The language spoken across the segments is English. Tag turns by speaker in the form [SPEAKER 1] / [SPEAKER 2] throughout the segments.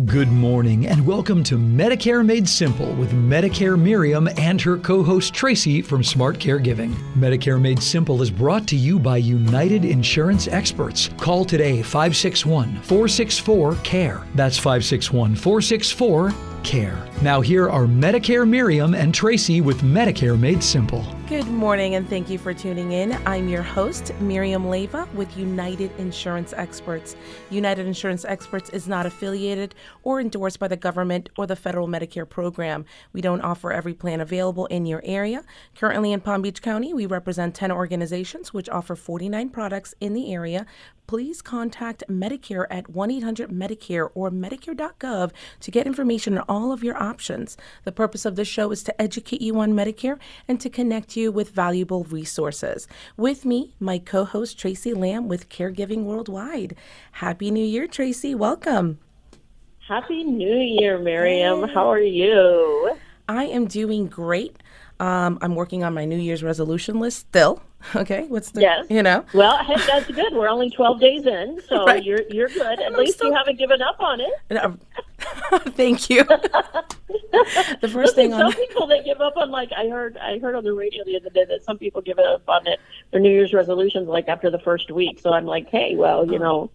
[SPEAKER 1] Good morning and welcome to Medicare Made Simple with Medicare Myriam and her co-host Tracy from Smart Caregiving. Medicare Made Simple is brought to you by United Insurance Experts. Call today 561-464-CARE. That's 561-464-CARE. Now here are Medicare Myriam and Tracy with Medicare Made Simple.
[SPEAKER 2] Good morning and thank you for tuning in. I'm your host, Miriam Leyva with United Insurance Experts. United Insurance Experts is not affiliated or endorsed by the government or the federal Medicare program. We don't offer every plan available in your area. Currently in Palm Beach County, we represent 10 organizations which offer 49 products in the area. Please contact Medicare at 1-800-MEDICARE or Medicare.gov to get information on all of your options. The purpose of this show is to educate you on Medicare and to connect you with valuable resources. With me, my co-host Tracy Lamb with Caregiving Worldwide. Happy New Year, Tracy. Welcome.
[SPEAKER 3] Happy New Year, Miriam. Hey. How are you?
[SPEAKER 2] I am doing great. I'm working on my New Year's resolution list still. Okay,
[SPEAKER 3] yes. Well, hey, that's good. We're only 12 days in, so right. you're good. At least you haven't given up on it.
[SPEAKER 2] Thank you. The first thing
[SPEAKER 3] some people they give up on, like I heard on the radio the other day that some people give up on it, their New Year's resolutions like after the first week. So I'm like, hey, well,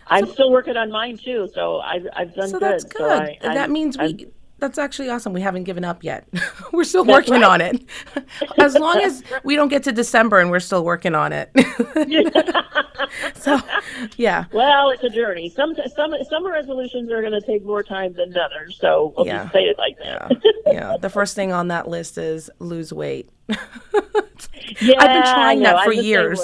[SPEAKER 3] I'm still working on mine too. So I've done good.
[SPEAKER 2] That's good. So that means that's actually awesome. We haven't given up yet. We're still working on it. As long as we don't get to December and we're still working on it. So, yeah.
[SPEAKER 3] Well, it's a journey. Some resolutions are going to take more time than others. So we'll just say it like that.
[SPEAKER 2] Yeah. The first thing on that list is lose weight. I've been trying that for years.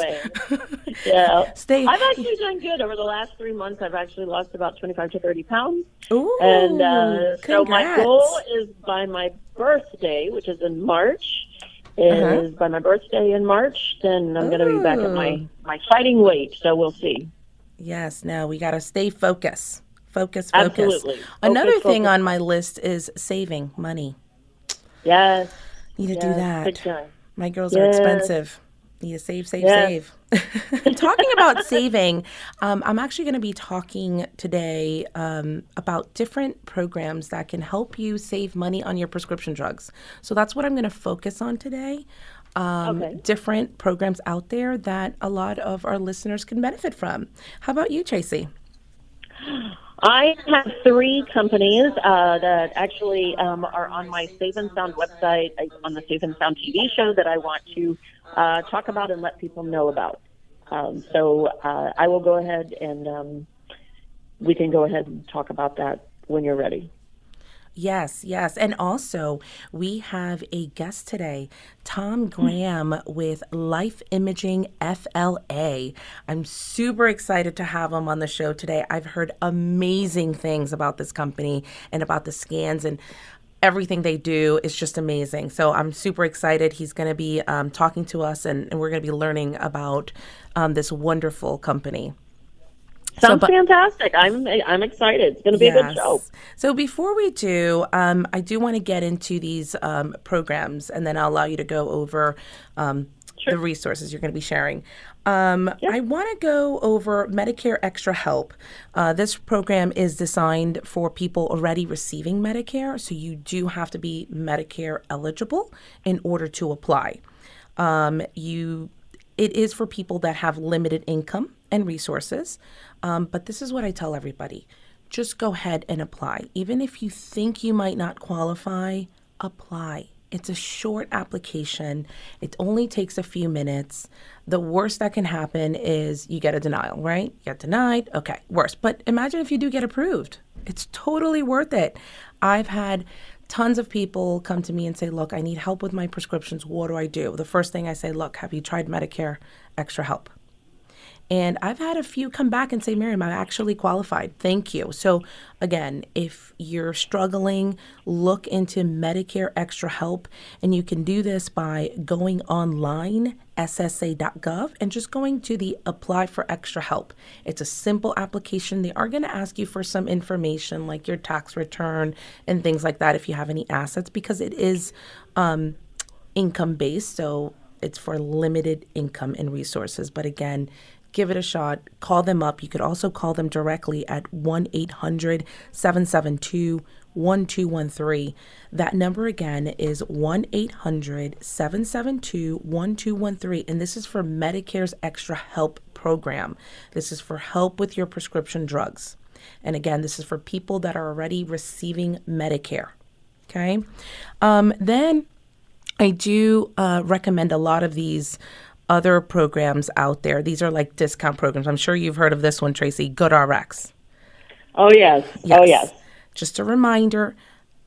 [SPEAKER 3] Yeah. I've actually done good over the last 3 months. I've actually lost about 25 to 30 pounds.
[SPEAKER 2] Ooh,
[SPEAKER 3] and so my goal is by my birthday, which is in March, by my birthday in March, then I'm going to be back at my fighting weight. So we'll see.
[SPEAKER 2] Yes. No, we got to stay focused. Focus.
[SPEAKER 3] Absolutely.
[SPEAKER 2] Another thing on my list is saving money.
[SPEAKER 3] Yes.
[SPEAKER 2] Need to do that. My girls are expensive. Need to save. Talking about saving, I'm actually going to be talking today about different programs that can help you save money on your prescription drugs. So that's what I'm going to focus on today. Different programs out there that a lot of our listeners can benefit from. How about you, Tracy?
[SPEAKER 3] I have 3 companies that actually are on my Safe and Sound website, on the Safe and Sound TV show that I want to talk about and let people know about. So I will go ahead and we can go ahead and talk about that when you're ready.
[SPEAKER 2] Yes. And also, we have a guest today, Tom Graham with Life Imaging FLA. I'm super excited to have him on the show today. I've heard amazing things about this company and about the scans, and everything they do is just amazing. So I'm super excited. He's going to be talking to us, and we're going to be learning about this wonderful company.
[SPEAKER 3] Sounds fantastic. I'm excited. It's going to be a good show.
[SPEAKER 2] So before we do, I do want to get into these programs, and then I'll allow you to go over the resources you're going to be sharing. I want to go over Medicare Extra Help. This program is designed for people already receiving Medicare, so you do have to be Medicare eligible in order to apply. It is for people that have limited income and resources. But this is what I tell everybody. Just go ahead and apply. Even if you think you might not qualify, apply. It's a short application. It only takes a few minutes. The worst that can happen is you get a denial, right? You get denied. Okay, worst. But imagine if you do get approved. It's totally worth it. I've had tons of people come to me and say, look, I need help with my prescriptions. What do I do? The first thing I say, look, have you tried Medicare Extra Help? And I've had a few come back and say, Miriam, I'm actually qualified. Thank you. So again, if you're struggling, look into Medicare Extra Help. And you can do this by going online, ssa.gov, and just going to the Apply for Extra Help. It's a simple application. They are going to ask you for some information like your tax return and things like that if you have any assets, because it is income-based. So it's for limited income and resources. But again, give it a shot. Call them up. You could also call them directly at 1-800-772-1213. That number again is 1-800-772-1213. And this is for Medicare's Extra Help program. This is for help with your prescription drugs. And again, this is for people that are already receiving Medicare. Okay. Then I do recommend a lot of these other programs out there. These are like discount programs. I'm sure you've heard of this one, Tracy, GoodRx.
[SPEAKER 3] Oh, yes. Oh, yes.
[SPEAKER 2] Just a reminder,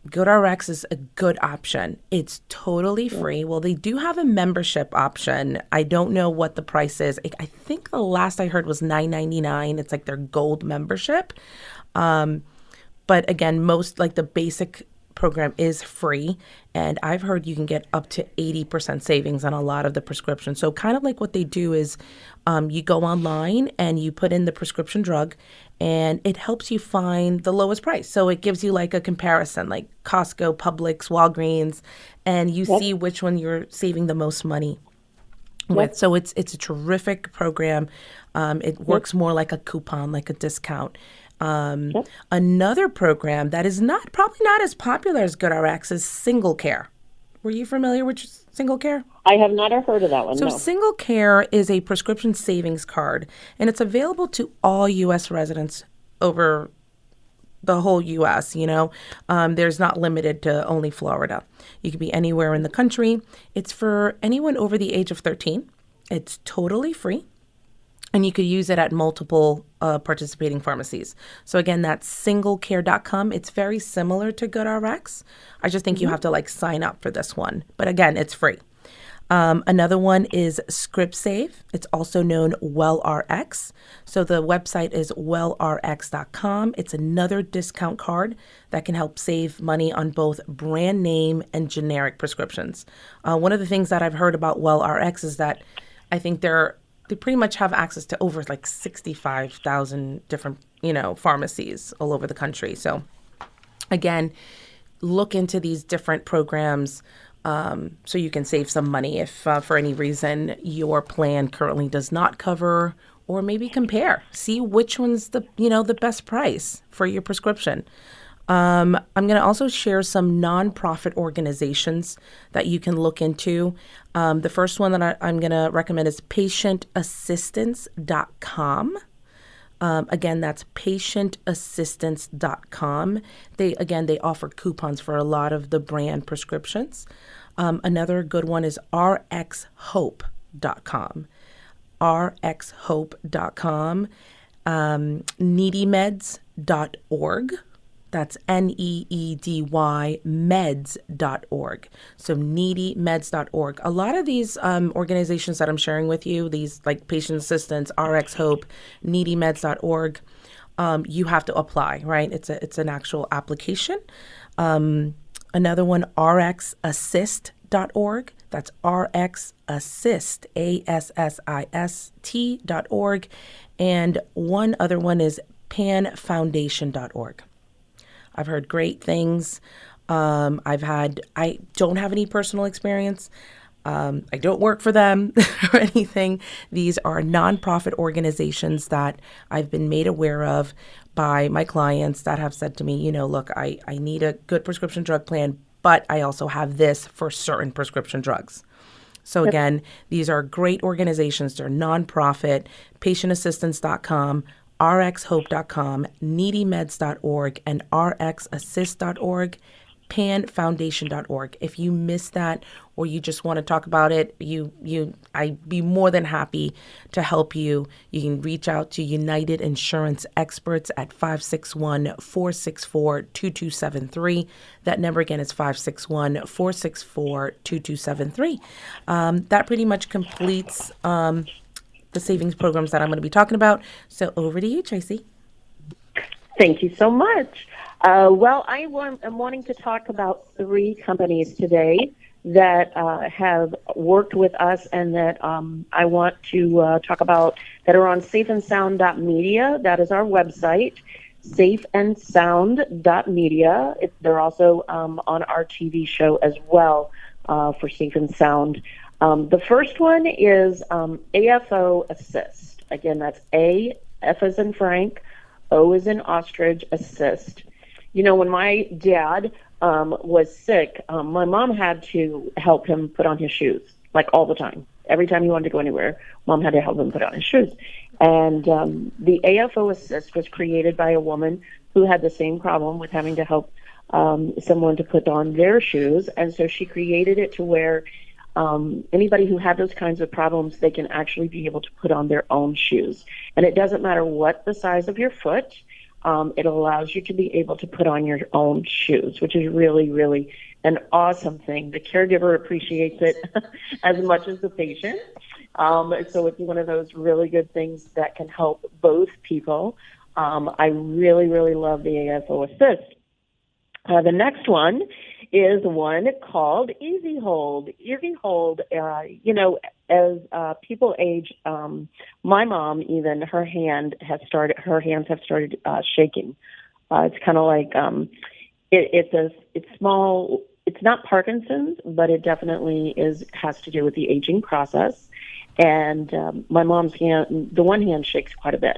[SPEAKER 2] GoodRx is a good option. It's totally free. Well, they do have a membership option. I don't know what the price is. I think the last I heard was $9.99. It's like their gold membership. But again, most like the basic program is free, and I've heard you can get up to 80% savings on a lot of the prescriptions. So kind of like what they do is you go online and you put in the prescription drug, and it helps you find the lowest price. So it gives you like a comparison, like Costco, Publix, Walgreens, and you see which one you're saving the most money with. So it's a terrific program. It works more like a coupon, like a discount. Another program that is probably not as popular as GoodRx is Single Care. Were you familiar with Single Care?
[SPEAKER 3] I have not heard of that one.
[SPEAKER 2] So
[SPEAKER 3] no.
[SPEAKER 2] Single Care is a prescription savings card, and it's available to all U.S. residents over the whole U.S., There's not limited to only Florida. You can be anywhere in the country. It's for anyone over the age of 13. It's totally free. And you could use it at multiple participating pharmacies. So again, that's singlecare.com. It's very similar to GoodRx. I just think you have to like sign up for this one. But again, it's free. Another one is ScriptSave. It's also known WellRx. So the website is wellrx.com. It's another discount card that can help save money on both brand name and generic prescriptions. One of the things that I've heard about WellRx is that I think they pretty much have access to over like 65,000 different, pharmacies all over the country. So again, look into these different programs so you can save some money if for any reason your plan currently does not cover, or maybe compare, see which one's the best price for your prescription. I'm going to also share some nonprofit organizations that you can look into. The first one that I'm going to recommend is patientassistance.com. Again, that's patientassistance.com. They offer coupons for a lot of the brand prescriptions. Another good one is rxhope.com. rxhope.com. needymeds.org. That's NEEDY meds.org. So needymeds.org. A lot of these organizations that I'm sharing with you, these like Patient Assistance, RX Hope, needymeds.org, you have to apply, right? It's an actual application. Another one, rxassist.org. That's rxassist, ASSIST.org. And one other one is panfoundation.org. I've heard great things. I don't have any personal experience. I don't work for them or anything. These are nonprofit organizations that I've been made aware of by my clients that have said to me, look, I need a good prescription drug plan, but I also have this for certain prescription drugs. So again, these are great organizations. They're nonprofit, patientassistance.com, rxhope.com, needymeds.org, and rxassist.org, panfoundation.org. If you missed that or you just want to talk about it, I'd be more than happy to help you. You can reach out to United Insurance Experts at 561-464-2273. That number again is 561-464-2273. That pretty much completes the savings programs that I'm going to be talking about. So over to you, Tracy.
[SPEAKER 3] Thank you so much. Well, I'm wanting to talk about 3 companies today that have worked with us and that I want to talk about that are on safeandsound.media. That is our website, safeandsound.media. They're also on our TV show as well for Safe and Sound. The first one is AFO Assist. Again, that's A, F as in Frank, O as in ostrich, assist. When my dad was sick, my mom had to help him put on his shoes, like all the time. Every time he wanted to go anywhere, mom had to help him put on his shoes. And the AFO Assist was created by a woman who had the same problem with having to help someone to put on their shoes. And so she created it to where anybody who had those kinds of problems, they can actually be able to put on their own shoes. And it doesn't matter what the size of your foot. It allows you to be able to put on your own shoes, which is really, really an awesome thing. The caregiver appreciates it as much as the patient. So it's one of those really good things that can help both people. I really, really love the AFO Assist. The next one is one called Easy Hold. Easy Hold, as people age, my mom even, her hands have started shaking. It's kind of like, it's small. It's not Parkinson's, but it definitely has to do with the aging process. And my mom's hand, the one hand shakes quite a bit.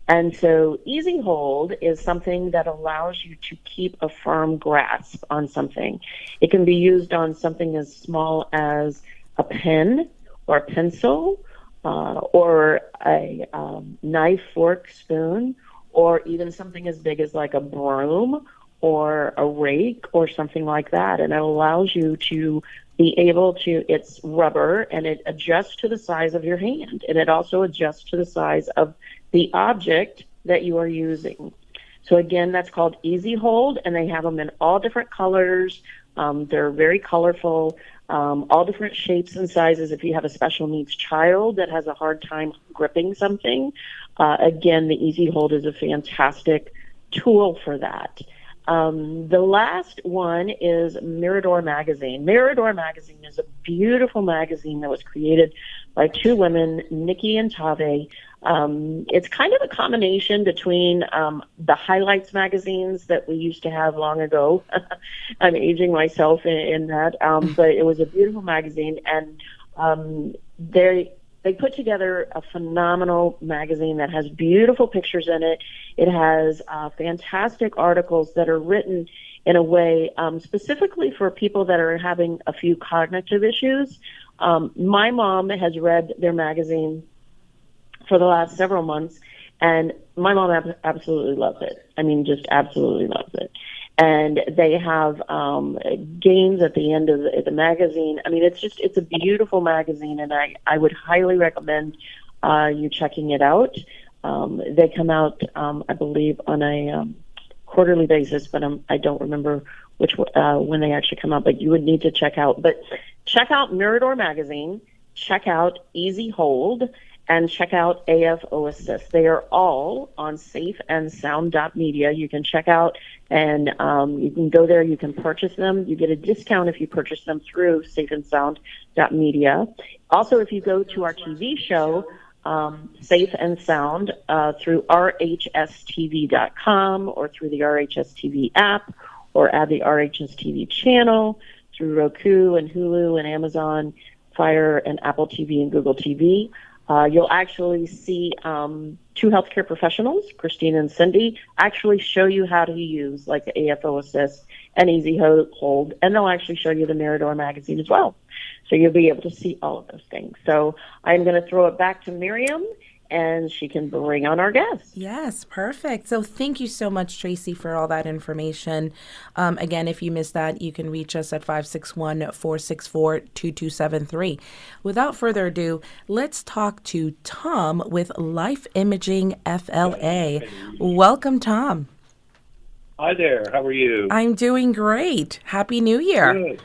[SPEAKER 3] And so Easy Hold is something that allows you to keep a firm grasp on something. It can be used on something as small as a pen or a pencil or a knife, fork, spoon, or even something as big as like a broom or a rake or something like that. And it allows you to be able to, it's rubber and it adjusts to the size of your hand. And it also adjusts to the size of the object that you are using. So again, that's called Easy Hold, and they have them in all different colors. They're very colorful, all different shapes and sizes. If you have a special needs child that has a hard time gripping something, again, the Easy Hold is a fantastic tool for that. The last one is Mirador Magazine. Mirador Magazine is a beautiful magazine that was created by two women, Nikki and Tave. It's kind of a combination between the Highlights magazines that we used to have long ago. I'm aging myself in that, but it was a beautiful magazine, and they put together a phenomenal magazine that has beautiful pictures in it. It has fantastic articles that are written in a way specifically for people that are having a few cognitive issues. My mom has read their magazine for the last several months, and my mom absolutely loves it. I mean, just absolutely loves it. And they have games at the end of the magazine. I mean, it's a beautiful magazine, and I would highly recommend you checking it out. They come out, I believe, on a quarterly basis, but I don't remember when they actually come out, but you would need to check out. But check out Mirador Magazine, check out Easy Hold, and check out AFO Assist. They are all on safeandsound.media. You can check out and you can go there. You can purchase them. You get a discount if you purchase them through safeandsound.media. Also, if you go to our TV show, Safe and Sound, through rhstv.com or through the RHS TV app, or add the RHS TV channel through Roku and Hulu and Amazon Fire and Apple TV and Google TV. You'll actually see two healthcare professionals, Christine and Cindy, actually show you how to use like the AFO Assist and Easy Hold, and they'll actually show you the Mirador magazine as well. So you'll be able to see all of those things. So I'm going to throw it back to Myriam, and she can bring on our guests.
[SPEAKER 2] Yes, perfect. So thank you so much, Tracy, for all that information. Again, if you missed that, you can reach us at 561-464-2273. Without further ado, let's talk to Tom with Life Imaging FLA. Welcome, Tom.
[SPEAKER 4] Hi there. How are you?
[SPEAKER 2] I'm doing great. Happy New Year.
[SPEAKER 4] Good.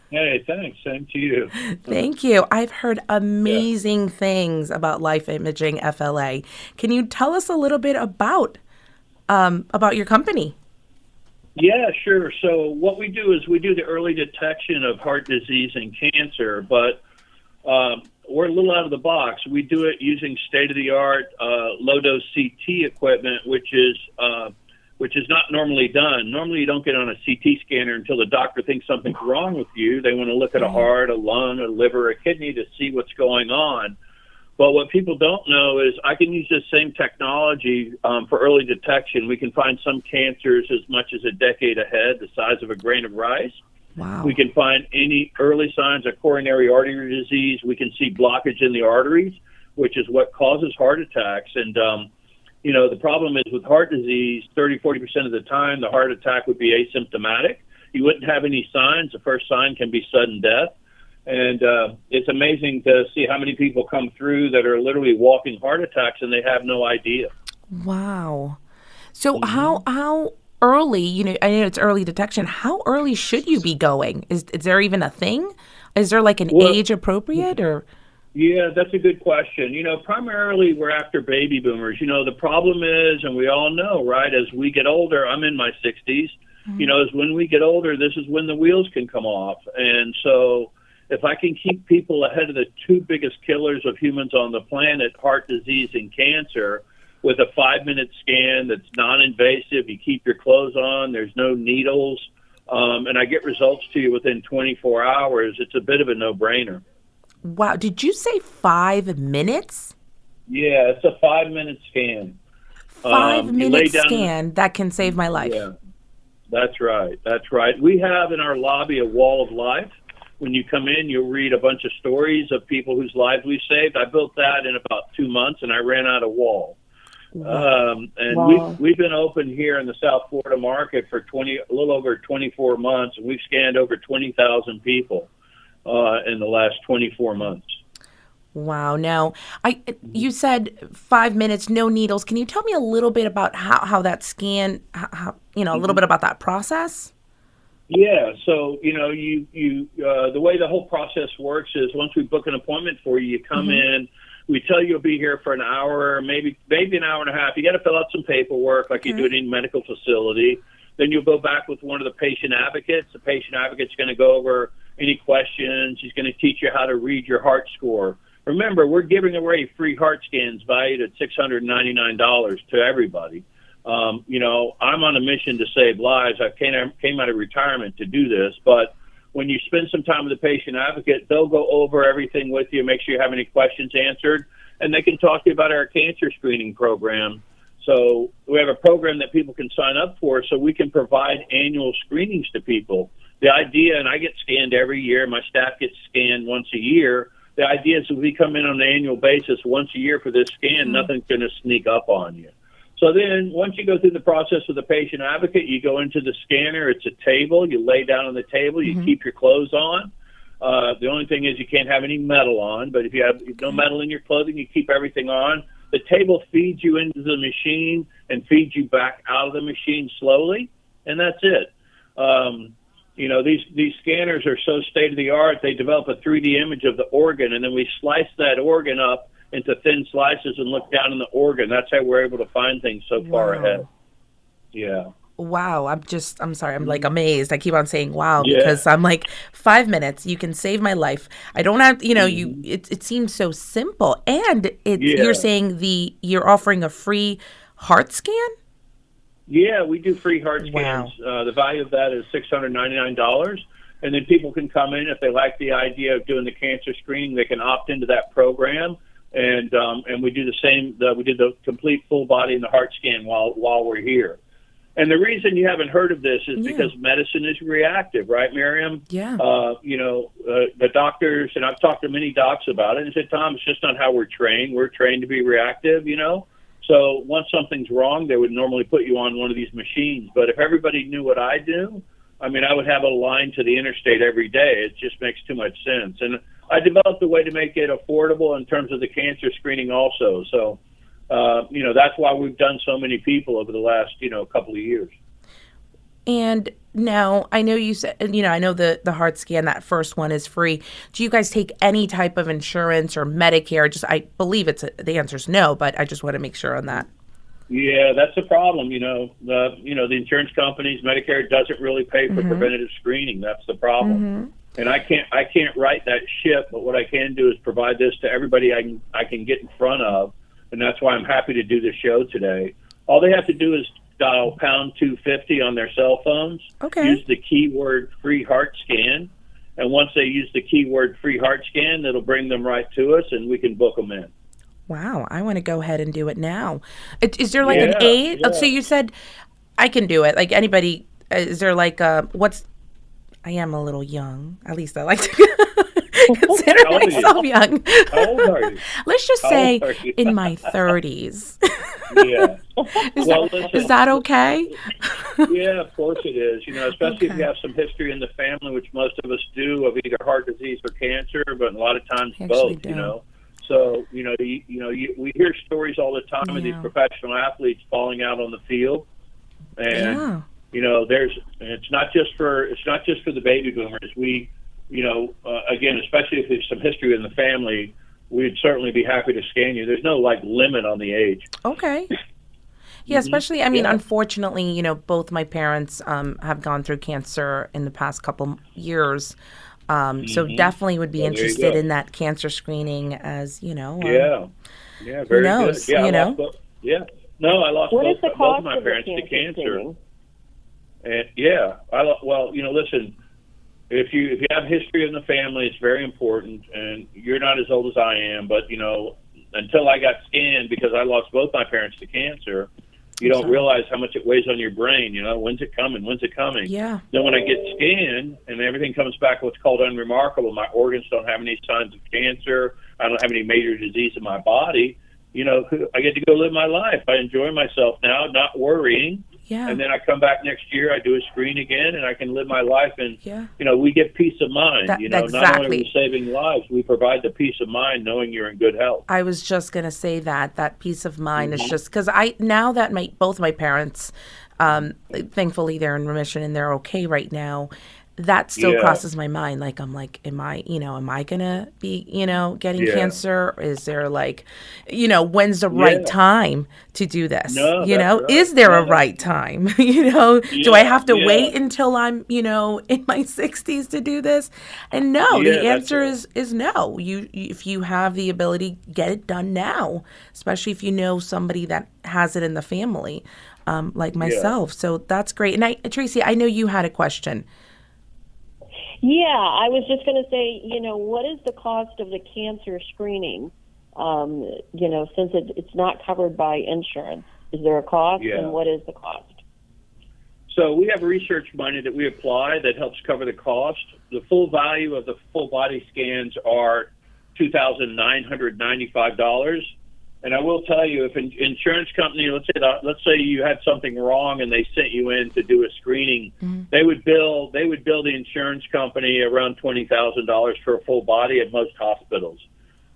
[SPEAKER 4] Hey, thanks. Same to you.
[SPEAKER 2] Thank you. I've heard amazing things about Life Imaging FLA. Can you tell us a little bit about your company?
[SPEAKER 4] Yeah, sure. So what we do is we do the early detection of heart disease and cancer, but we're a little out of the box. We do it using state-of-the-art low-dose CT equipment, which is not normally done. Normally, you don't get on a CT scanner until the doctor thinks something's wrong with you. They want to look at a heart, a lung, a liver, a kidney to see what's going on. But what people don't know is I can use this same technology for early detection. We can find some cancers as much as a decade ahead, the size of a grain of rice.
[SPEAKER 2] Wow.
[SPEAKER 4] We can find any early signs of coronary artery disease. We can see blockage in the arteries, which is what causes heart attacks. And, the problem is with heart disease, 30-40% of the time, the heart attack would be asymptomatic. You wouldn't have any signs. The first sign can be sudden death. And it's amazing to see how many people come through that are literally walking heart attacks and they have no idea.
[SPEAKER 2] Wow. So how early, I know it's early detection, how early should you be going? Is there even a thing? Is there like an age appropriate or?
[SPEAKER 4] Yeah, that's a good question. Primarily we're after baby boomers. The problem is, and we all know, right, as we get older, I'm in my 60s, as when we get older, this is when the wheels can come off. And so if I can keep people ahead of the two biggest killers of humans on the planet, heart disease and cancer, with a 5-minute scan that's non-invasive, you keep your clothes on, there's no needles, and I get results to you within 24 hours, it's a bit of a no-brainer.
[SPEAKER 2] Wow. Did you say 5 minutes?
[SPEAKER 4] Yeah, it's a 5-minute scan.
[SPEAKER 2] 5-minute scan that can save my life.
[SPEAKER 4] Yeah, that's right. That's right. We have in our lobby a wall of life. When you come in, you'll read a bunch of stories of people whose lives we saved. I built that in about 2 months, and I ran out of wall. We've been open here in the South Florida market for a little over 24 months, and we've scanned over 20,000 people in the last 24 months.
[SPEAKER 2] Wow. Now, you said 5 minutes, no needles. Can you tell me a little bit about how that scan, a little bit about that process?
[SPEAKER 4] Yeah, so the way the whole process works is once we book an appointment for you, you come in. We tell you you'll be here for an hour, maybe an hour and a half. You got to fill out some paperwork like you do in any medical facility. Then you'll go back with one of the patient advocates. The patient advocate's going to go over any questions. He's going to teach you how to read your heart score. Remember, we're giving away free heart scans valued at $699 to everybody. I'm on a mission to save lives. I came out of retirement to do this, but when you spend some time with the patient advocate, they'll go over everything with you, make sure you have any questions answered, and they can talk to you about our cancer screening program. So we have a program that people can sign up for so we can provide annual screenings to people. The idea, and I get scanned every year, my staff gets scanned once a year. The idea is if we come in on an annual basis once a year for this scan, nothing's going to sneak up on you. So then once you go through the process with the patient advocate, you go into the scanner. It's a table. You lay down on the table. You keep your clothes on. The only thing is you can't have any metal on, but if you have no metal in your clothing, you keep everything on. The table feeds you into the machine and feeds you back out of the machine slowly, and that's it. These scanners are so state-of-the-art, they develop a 3D image of the organ, and then we slice that organ up into thin slices and look down in the organ. That's how we're able to find things so far ahead. Yeah.
[SPEAKER 2] Wow. I'm sorry. I'm like amazed. I keep on saying wow because I'm like 5 minutes. You can save my life. I don't have, it seems so simple. And you're saying you're offering a free heart scan?
[SPEAKER 4] Yeah, we do free heart scans. Wow. The value of that is $699. And then people can come in if they like the idea of doing the cancer screening. They can opt into that program. And we do the same. We did the complete full body and the heart scan while we're here. And the reason you haven't heard of this is because medicine is reactive, right, Miriam?
[SPEAKER 2] Yeah.
[SPEAKER 4] The doctors, and I've talked to many docs about it, and said, Tom, it's just not how we're trained. We're trained to be reactive, So once something's wrong, they would normally put you on one of these machines. But if everybody knew what I do, I would have a line to the interstate every day. It just makes too much sense. And I developed a way to make it affordable in terms of the cancer screening also. So, that's why we've done so many people over the last, couple of years.
[SPEAKER 2] And now I know you said, I know the heart scan, that first one is free. Do you guys take any type of insurance or Medicare? I believe the answer is no, but I just want to make sure on that.
[SPEAKER 4] Yeah, that's the problem. The insurance companies, Medicare doesn't really pay for preventative screening. That's the problem. And I can't write that ship, but what I can do is provide this to everybody I can get in front of, and that's why I'm happy to do this show today. All they have to do is dial pound 250 on their cell phones, use the keyword free heart scan, and once they use the keyword free heart scan, it'll bring them right to us, and we can book them in.
[SPEAKER 2] Wow, I want to go ahead and do it now. Is there like an
[SPEAKER 4] Yeah,
[SPEAKER 2] age? Oh,
[SPEAKER 4] yeah.
[SPEAKER 2] so you said I can do it. Like anybody, is there like what's? I am a little young. At least I like to consider
[SPEAKER 4] How old are you?
[SPEAKER 2] myself young.
[SPEAKER 4] How old are you?
[SPEAKER 2] Let's just
[SPEAKER 4] How old
[SPEAKER 2] say
[SPEAKER 4] are you?
[SPEAKER 2] in my 30s.
[SPEAKER 4] Yeah.
[SPEAKER 2] Is
[SPEAKER 4] Well,
[SPEAKER 2] that, is
[SPEAKER 4] listen.
[SPEAKER 2] that okay?
[SPEAKER 4] Yeah, of course it is. Especially if
[SPEAKER 2] Okay.
[SPEAKER 4] you have some history in the family, which most of us do, of either heart disease or cancer, but a lot of times
[SPEAKER 2] I actually
[SPEAKER 4] both.
[SPEAKER 2] do.
[SPEAKER 4] So we hear stories all the time of these
[SPEAKER 2] Yeah.
[SPEAKER 4] professional athletes falling out on the field, and
[SPEAKER 2] Yeah.
[SPEAKER 4] it's not just for the baby boomers. Again, especially if there's some history in the family, we'd certainly be happy to scan you. There's no limit on the age.
[SPEAKER 2] Okay. Yeah, especially, I mean,
[SPEAKER 4] Yeah.
[SPEAKER 2] unfortunately, both my parents have gone through cancer in the past couple years. So definitely would be
[SPEAKER 4] Well, there you
[SPEAKER 2] interested
[SPEAKER 4] go.
[SPEAKER 2] in that cancer screening as,
[SPEAKER 4] Yeah. Yeah,
[SPEAKER 2] who
[SPEAKER 4] very good.
[SPEAKER 2] knows,
[SPEAKER 4] Yeah, I lost both. Yeah. No, I lost
[SPEAKER 3] What is
[SPEAKER 4] both
[SPEAKER 3] the
[SPEAKER 4] both of
[SPEAKER 3] cost
[SPEAKER 4] my
[SPEAKER 3] of the
[SPEAKER 4] parents to
[SPEAKER 3] cancer
[SPEAKER 4] cancer.
[SPEAKER 3] screening?
[SPEAKER 4] And listen, if you have history in the family, it's very important. And you're not as old as I am, but until I got scanned, because I lost both my parents to cancer, you don't realize how much it weighs on your brain. When's it coming? When's it coming?
[SPEAKER 2] yeah.
[SPEAKER 4] Then when I get scanned and everything comes back what's called unremarkable, my organs don't have any signs of cancer, I don't have any major disease in my body, I get to go live my life. I enjoy myself now, not worrying.
[SPEAKER 2] Yeah.
[SPEAKER 4] And then I come back next year, I do a screen again, and I can live my life. And,
[SPEAKER 2] Yeah.
[SPEAKER 4] we get peace of mind. Not only are
[SPEAKER 2] Exactly.
[SPEAKER 4] we saving lives, we provide the peace of mind knowing you're in good health.
[SPEAKER 2] I was just going to say that peace of mind
[SPEAKER 4] Mm-hmm.
[SPEAKER 2] is just because now that both my parents, thankfully they're in remission and they're okay right now. That still
[SPEAKER 4] Yeah.
[SPEAKER 2] crosses my mind. Like, I'm like, am I going to be, getting
[SPEAKER 4] Yeah.
[SPEAKER 2] cancer? Is there when's the right
[SPEAKER 4] Yeah.
[SPEAKER 2] time to do this?
[SPEAKER 4] No, that's right.
[SPEAKER 2] Is there
[SPEAKER 4] No,
[SPEAKER 2] a
[SPEAKER 4] that's-
[SPEAKER 2] right time? Do I have to
[SPEAKER 4] Yeah.
[SPEAKER 2] wait until I'm, in my 60s to do this? And no,
[SPEAKER 4] Yeah,
[SPEAKER 2] the
[SPEAKER 4] that's
[SPEAKER 2] answer
[SPEAKER 4] right.
[SPEAKER 2] is no. If you have the ability, get it done now, especially if you know somebody that has it in the family, like myself. So that's great. And Tracy, I know you had a question.
[SPEAKER 3] Yeah, I was just going to say, what is the cost of the cancer screening? Since it's not covered by insurance, is there a cost,
[SPEAKER 4] Yeah.
[SPEAKER 3] and what is the cost?
[SPEAKER 4] So we have research money that we apply that helps cover the cost. The full value of the full body scans are $2,995. And I will tell you, if an insurance company, let's say you had something wrong and they sent you in to do a screening, they would bill the insurance company around $20,000 for a full body at most hospitals.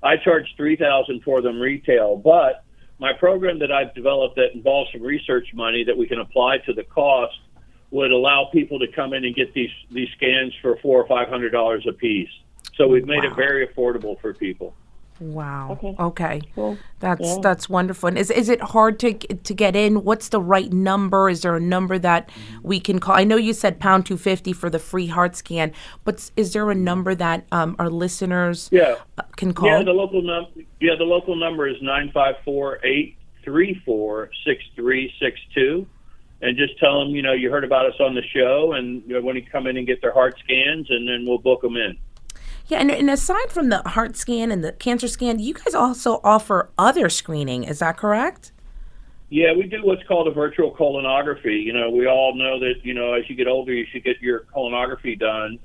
[SPEAKER 4] I charge $3,000 for them retail, but my program that I've developed that involves some research money that we can apply to the cost would allow people to come in and get these scans for $400 or $500 a piece. So we've made it very affordable for people.
[SPEAKER 2] Wow.
[SPEAKER 3] Okay. Well,
[SPEAKER 2] That's wonderful. And is it hard to get in? What's the right number? Is there a number that we can call? I know you said pound 250 for the free heart scan, but is there a number that our listeners can call?
[SPEAKER 4] Yeah, the local number is 954-834-6362, and just tell them you heard about us on the show, and when you come in and get their heart scans, and then we'll book them in.
[SPEAKER 2] Yeah, and aside from the heart scan and the cancer scan, you guys also offer other screening. Is that correct?
[SPEAKER 4] Yeah, we do what's called a virtual colonography. We all know that, as you get older, you should get your colonography done,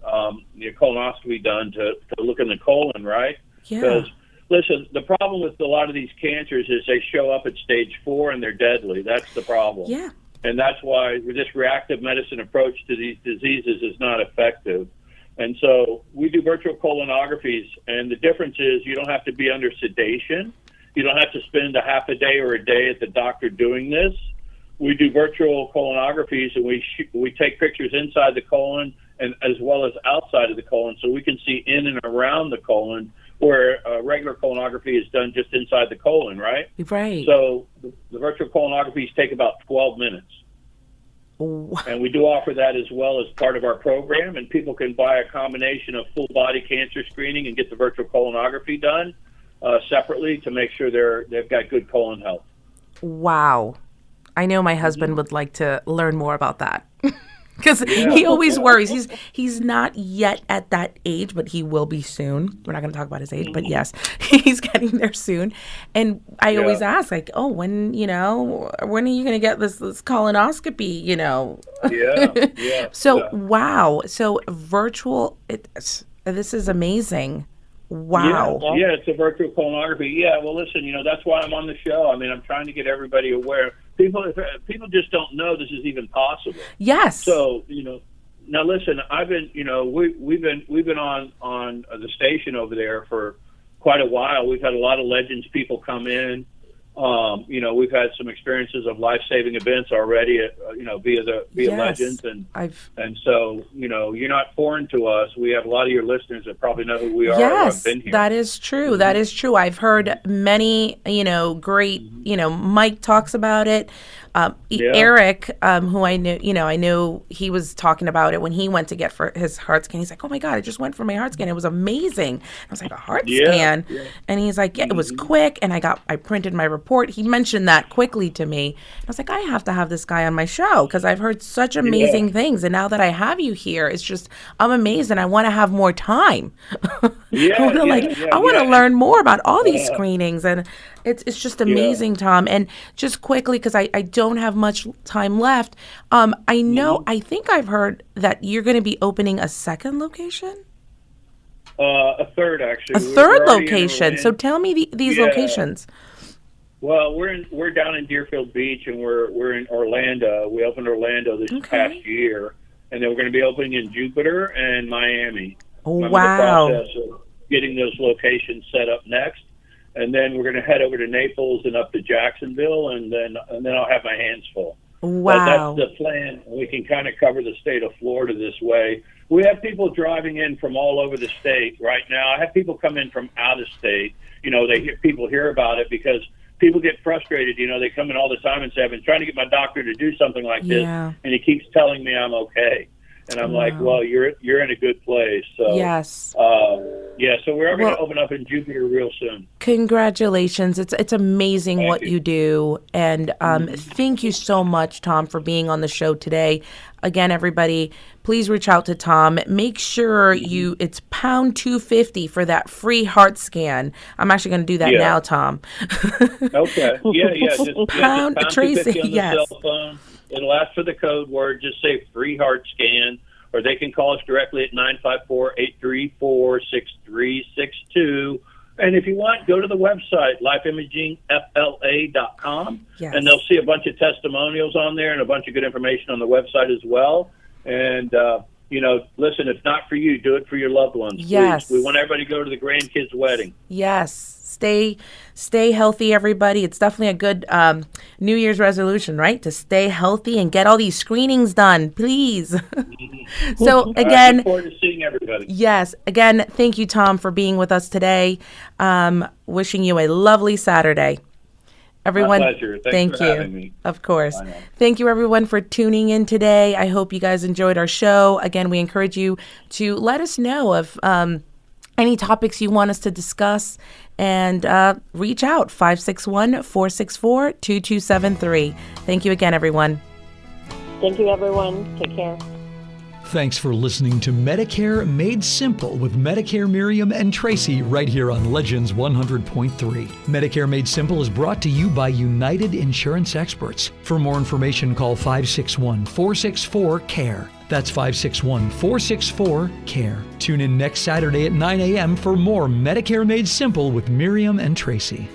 [SPEAKER 4] your colonoscopy done to look in the colon, right?
[SPEAKER 2] Yeah.
[SPEAKER 4] Because, listen, the problem with a lot of these cancers is they show up at stage 4 and they're deadly. That's the problem.
[SPEAKER 2] Yeah.
[SPEAKER 4] And that's why this reactive medicine approach to these diseases is not effective. And so we do virtual colonographies, and the difference is you don't have to be under sedation. You don't have to spend a half a day or a day at the doctor doing this. We do virtual colonographies, and we take pictures inside the colon and as well as outside of the colon, so we can see in and around the colon, where regular colonography is done just inside the colon, right?
[SPEAKER 2] Right.
[SPEAKER 4] So the virtual colonographies take about 12 minutes. And we do offer that as well as part of our program, and people can buy a combination of full body cancer screening and get the virtual colonography done separately to make sure they've got good colon health.
[SPEAKER 2] Wow. I know my husband would like to learn more about that. Because he always worries. He's not yet at that age, but he will be soon. We're not going to talk about his age, but yes, he's getting there soon. And I always ask, like, oh, when are you going to get this colonoscopy,
[SPEAKER 4] Yeah.
[SPEAKER 2] So, wow. So virtual, this is amazing. Wow.
[SPEAKER 4] Yeah, it's a virtual colonoscopy. Yeah, well, listen, that's why I'm on the show. I mean, I'm trying to get everybody aware. People just don't know this is even possible.
[SPEAKER 2] Yes.
[SPEAKER 4] So, now listen, I've been, we've been on the station over there for quite a while. We've had a lot of legends people come in. We've had some experiences of life-saving events already, via legends, and so you're not foreign to us. We have a lot of your listeners that probably know who we are.
[SPEAKER 2] Yes,
[SPEAKER 4] or have been here.
[SPEAKER 2] that is true. Mm-hmm. That is true. I've heard many, great, Mike talks about it. Eric, who I knew, I know he was talking about it when he went to get for his heart scan. He's like, oh my God, I just went for my heart scan. It was amazing. I was like, a heart scan? Yeah. And he's like, yeah, it was quick. And I printed my report. He mentioned that quickly to me. And I was like, I have to have this guy on my show because I've heard such amazing things. And now that I have you here, it's just, I'm amazed and I want to have more time. I want to learn more about all these screenings. And it's just amazing, Tom. And just quickly, because I don't have much time left, I think I've heard that you're going to be opening a second location?
[SPEAKER 4] A third, actually.
[SPEAKER 2] A third location. So tell me these locations.
[SPEAKER 4] Well, we're down in Deerfield Beach, and we're in Orlando. We opened Orlando this past year, and then we're going to be opening in Jupiter and Miami.
[SPEAKER 2] Wow.
[SPEAKER 4] I'm in the process of getting those locations set up next. And then we're going to head over to Naples and up to Jacksonville, and then I'll have my hands full.
[SPEAKER 2] Wow.
[SPEAKER 4] But that's the plan. We can kind of cover the state of Florida this way. We have people driving in from all over the state right now. I have people come in from out of state. People hear about it because people get frustrated. They come in all the time and say, I've been trying to get my doctor to do something like this, and he keeps telling me I'm okay. And I'm like, well, you're in a good place. So
[SPEAKER 2] yes.
[SPEAKER 4] So we're going to open up in Jupiter real soon.
[SPEAKER 2] Congratulations. It's amazing what you do. And thank you so much, Tom, for being on the show today. Again, everybody, please reach out to Tom. Make sure it's pound 250 for that free heart scan. I'm actually going to do that now, Tom.
[SPEAKER 4] Okay. Yeah. Just
[SPEAKER 2] pound Tracy,
[SPEAKER 4] on the cell phone. It'll ask for the code word. Just say free heart scan, or they can call us directly at 954-834-6362. And if you want, go to the website, lifeimagingfla.com, and they'll see a bunch of testimonials on there and a bunch of good information on the website as well. And, listen, if not for you, do it for your loved ones.
[SPEAKER 2] Yes.
[SPEAKER 4] Please. We want everybody to go to the grandkids' wedding.
[SPEAKER 2] Yes. Stay healthy, everybody. It's definitely a good New Year's resolution, right? To stay healthy and get all these screenings done, please. So again,
[SPEAKER 4] I look forward to seeing everybody.
[SPEAKER 2] Yes. Again, thank you, Tom, for being with us today. Wishing you a lovely Saturday. Everyone,
[SPEAKER 4] my pleasure. Thanks for having me.
[SPEAKER 2] Of course. Thank you, everyone, for tuning in today. I hope you guys enjoyed our show. Again, we encourage you to let us know of any topics you want us to discuss, and reach out, 561-464-2273. Thank you again, everyone.
[SPEAKER 3] Thank you, everyone. Take care.
[SPEAKER 1] Thanks for listening to Medicare Made Simple with Medicare Myriam and Tracy right here on Legends 100.3. Medicare Made Simple is brought to you by United Insurance Experts. For more information, call 561-464-CARE. That's 561-464-CARE. Tune in next Saturday at 9 a.m. for more Medicare Made Simple with Myriam and Tracy.